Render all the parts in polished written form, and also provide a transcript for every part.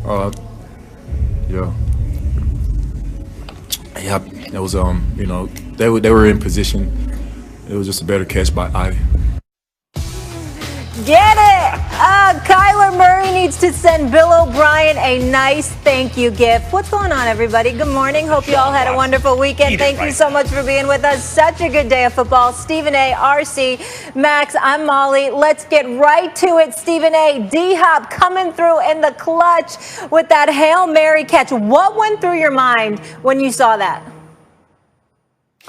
Uh, yeah, yeah. It was they were in position. It was just a better catch by Ivy. Get it! Kyler Murray needs to send Bill O'Brien a nice thank you gift. What's going on, everybody? Good morning. Hope you all had a wonderful weekend. Thank you so much for being with us. Such a good day of football. Stephen A., RC, Max, I'm Molly. Let's get right to it. Stephen A., D-Hop coming through in the clutch with that Hail Mary catch. What went through your mind when you saw that?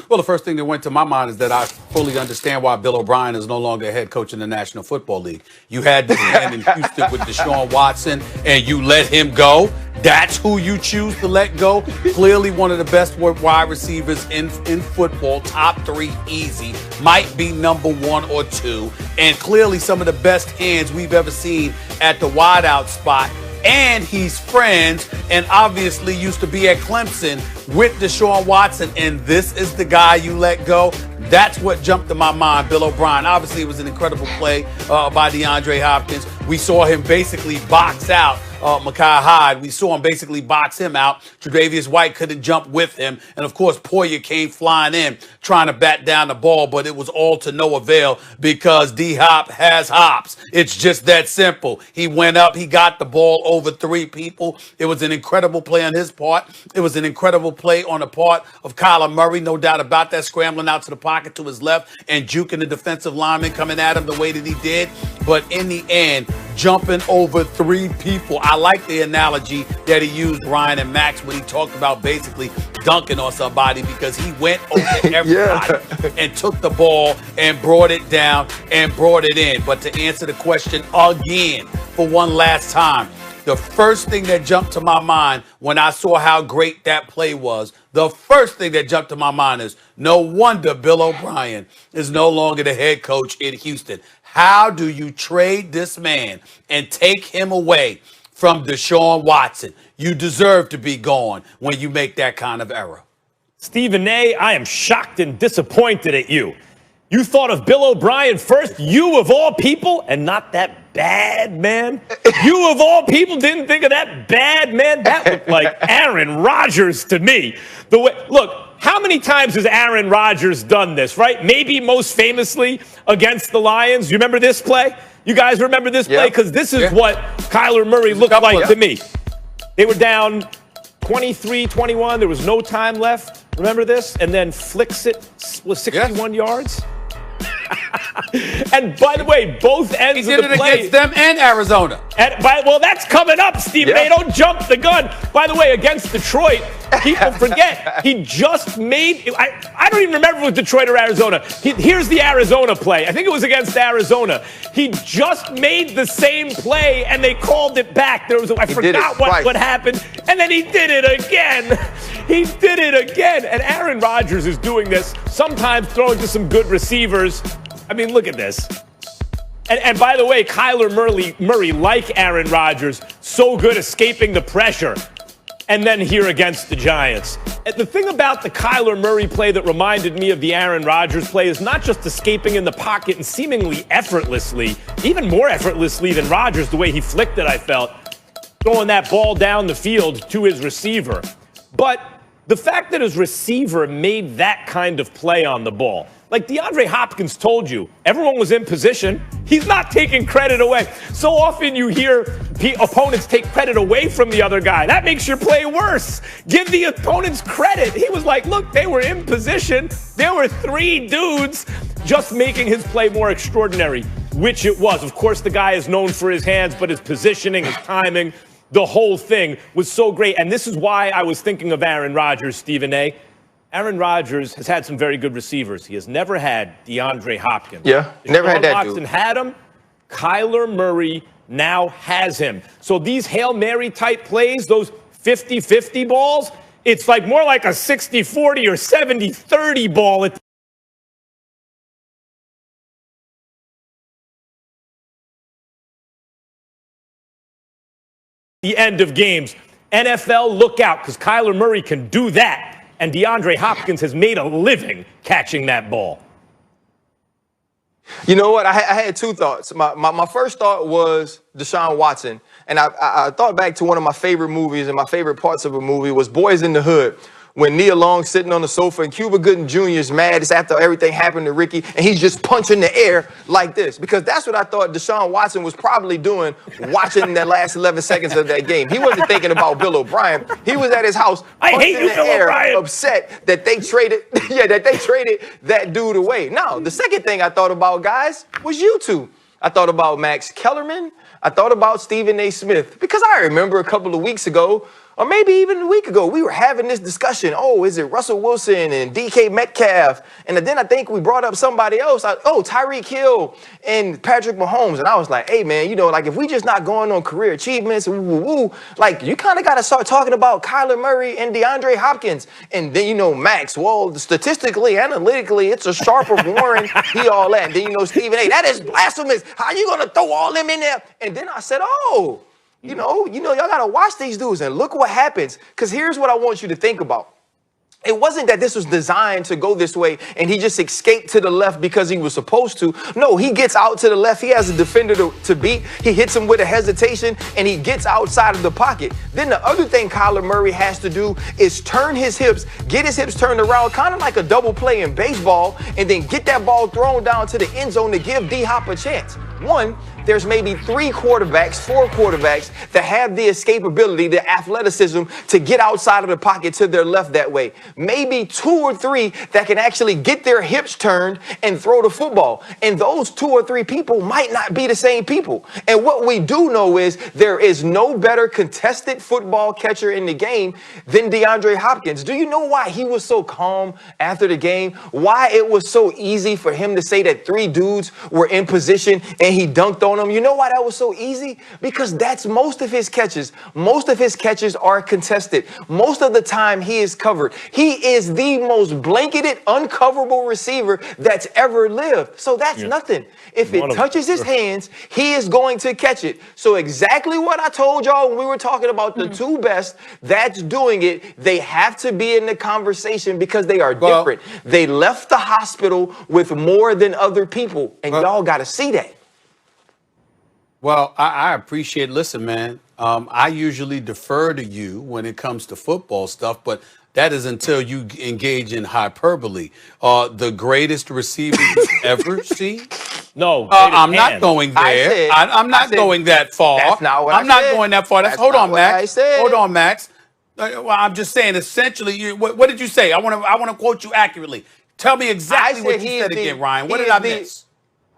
Well, the first thing that went to my mind is that I fully understand why Bill O'Brien is no longer head coach in the National Football League. You had this man in Houston with Deshaun Watson, and you let him go. That's who you choose to let go. Clearly one of the best wide receivers in football, top 3 easy, might be number 1 or 2, and clearly some of the best hands we've ever seen at the wideout spot. And he's friends and obviously used to be at Clemson with Deshaun Watson. And this is the guy you let go. That's what jumped to my mind, Bill O'Brien. Obviously, it was an incredible play by DeAndre Hopkins. We saw him basically box out Micah Hyde. We saw him basically box him out. Tre'Davious White couldn't jump with him. And, of course, Poyer came flying in trying to bat down the ball, but it was all to no avail because D-Hop has hops. It's just that simple. He went up. He got the ball over 3 people. It was an incredible play on his part. It was an incredible play on the part of Kyler Murray, no doubt about that, scrambling out to the pocket to his left and juking the defensive lineman coming at him the way that he did. But in the end, jumping over 3 people. I like the analogy that he used, Ryan and Max, when he talked about basically dunking on somebody because he went over everybody and took the ball and brought it down and brought it in. But to answer the question again for one last time, the first thing that jumped to my mind when I saw how great that play was, the first thing that jumped to my mind is no wonder Bill O'Brien is no longer the head coach in Houston. How do you trade this man and take him away from Deshaun Watson? You deserve to be gone when you make that kind of error. Stephen A., I am shocked and disappointed at you. You thought of Bill O'Brien first, you of all people, and not that bad man? You of all people didn't think of that bad man? That looked like Aaron Rodgers to me. Look, how many times has Aaron Rodgers done this, right? Maybe most famously against the Lions. You remember this play? You guys remember this play? Because this is what Kyler Murray looked like to me. They were down 23-21. There was no time left. Remember this? And then flicks it was 61 yards. And by the way, both ends of the play. He did it against them and Arizona. Well, that's coming up, Stephen. They don't jump the gun. By the way, against Detroit, people forget he just made. I don't even remember if it was Detroit or Arizona. Here's the Arizona play. I think it was against Arizona. He just made the same play, and they called it back. I forgot what happened, and then he did it again. He did it again. And Aaron Rodgers is doing this, sometimes throwing to some good receivers. I mean, look at this. And by the way, Kyler Murray, like Aaron Rodgers, so good escaping the pressure. And then here against the Giants. And the thing about the Kyler Murray play that reminded me of the Aaron Rodgers play is not just escaping in the pocket and seemingly effortlessly, even more effortlessly than Rodgers, the way he flicked it, I felt, throwing that ball down the field to his receiver. But the fact that his receiver made that kind of play on the ball, like DeAndre Hopkins told you, everyone was in position. He's not taking credit away. So often you hear opponents take credit away from the other guy. That makes your play worse. Give the opponents credit. He was like, look, they were in position. There were 3 dudes just making his play more extraordinary, which it was. Of course, the guy is known for his hands, but his positioning, his timing, the whole thing was so great. And this is why I was thinking of Aaron Rodgers, Stephen A. Aaron Rodgers has had some very good receivers. He has never had DeAndre Hopkins. Yeah, never had that Watson dude. had him. Kyler Murray now has him. So these Hail Mary type plays, those 50-50 balls, it's like more like a 60-40 or 70-30 ball at the end of games. NFL, look out, because Kyler Murray can do that. And DeAndre Hopkins has made a living catching that ball. You know what? I had two thoughts. My first thought was Deshaun Watson. And I thought back to one of my favorite movies, and my favorite parts of a movie was Boys in the Hood, when Nia Long's sitting on the sofa and Cuba Gooding Jr. is mad. It's after everything happened to Ricky, and he's just punching the air like this. Because that's what I thought Deshaun Watson was probably doing watching that last 11 seconds of that game. He wasn't thinking about Bill O'Brien. He was at his house punching the air, upset that they traded, that dude away. Now, the second thing I thought about, guys, was you two. I thought about Max Kellerman. I thought about Stephen A. Smith, because I remember a couple of weeks ago, or maybe even a week ago, we were having this discussion. Oh, is it Russell Wilson and DK Metcalf? And then I think we brought up somebody else. Tyreek Hill and Patrick Mahomes. And I was like, hey, man, like if we just not going on career achievements, like you kind of got to start talking about Kyler Murray and DeAndre Hopkins. And then, Max, well, statistically, analytically, it's a sharper Warren, he all that. And then, Stephen A., that is blasphemous. How you going to throw all them in there? And then I said, oh, y'all got to watch these dudes and look what happens. Because here's what I want you to think about. It wasn't that this was designed to go this way and he just escaped to the left because he was supposed to. No, he gets out to the left. He has a defender to beat. He hits him with a hesitation and he gets outside of the pocket. Then the other thing Kyler Murray has to do is turn his hips, get his hips turned around, kind of like a double play in baseball, and then get that ball thrown down to the end zone to give D-Hop a chance. One, there's maybe 4 quarterbacks that have the escapability, the athleticism to get outside of the pocket to their left that way. Maybe 2 or 3 that can actually get their hips turned and throw the football. And those 2 or 3 people might not be the same people. And what we do know is there is no better contested football catcher in the game than DeAndre Hopkins. Do you know why he was so calm after the game? Why it was so easy for him to say that 3 dudes were in position and he dunked on them? You know why that was so easy? Because that's most of his catches. Most of his catches are contested. Most of the time he is covered. He is the most blanketed, uncoverable receiver that's ever lived. So that's nothing. If it touches his hands, he is going to catch it. So exactly what I told y'all when we were talking about the 2 best that's doing it, they have to be in the conversation because they are different. They left the hospital with more than other people, and y'all got to see that. Well, I appreciate. Listen, man, I usually defer to you when it comes to football stuff, but that is until you engage in hyperbole. The greatest receiver you've ever seen? No, I'm not going there. I'm not going that far. That's not what I'm I said. not going that far. Hold on, Max. Hold on, Max. Well, I'm just saying, essentially, what did you say? I want to quote you accurately. Tell me exactly what you said again, Ryan. What did I miss?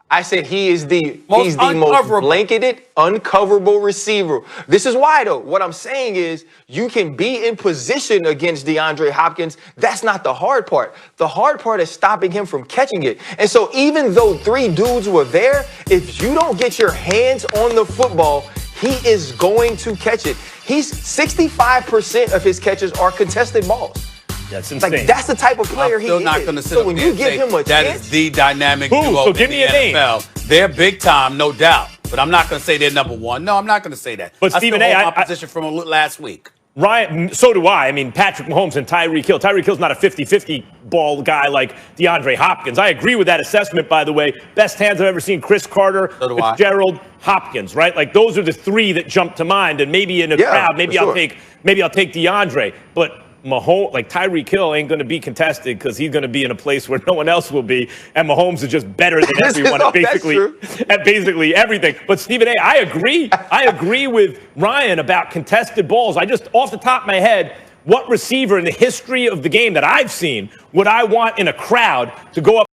I said he's the most blanketed, uncoverable receiver. This is why, though. What I'm saying is you can be in position against DeAndre Hopkins. That's not the hard part. The hard part is stopping him from catching it. And so even though 3 dudes were there, if you don't get your hands on the football, he is going to catch it. 65% of his catches are contested balls. That's insane. Like, that's the type of player he is. I'm still not going to sit so up when there you and give say him a that chance, is the dynamic Who? duo So in give the me a name. NFL. They're big time, no doubt. But I'm not going to say they're number 1. No, I'm not going to say that. But I Stephen still A., hold my position from last week. Ryan, so do I. I mean, Patrick Mahomes and Tyreek Hill. Tyreek Hill's not a 50-50 ball guy like DeAndre Hopkins. I agree with that assessment, by the way. Best hands I've ever seen, Chris Carter, Fitzgerald, Hopkins, right? Like, those are the 3 that jump to mind. And maybe in a crowd, maybe I'll take DeAndre. But Mahomes, like Tyreek Hill ain't going to be contested because he's going to be in a place where no one else will be. And Mahomes is just better than everyone at basically everything. But Stephen A., I agree. I agree with Ryan about contested balls. I just, off the top of my head, what receiver in the history of the game that I've seen would I want in a crowd to go up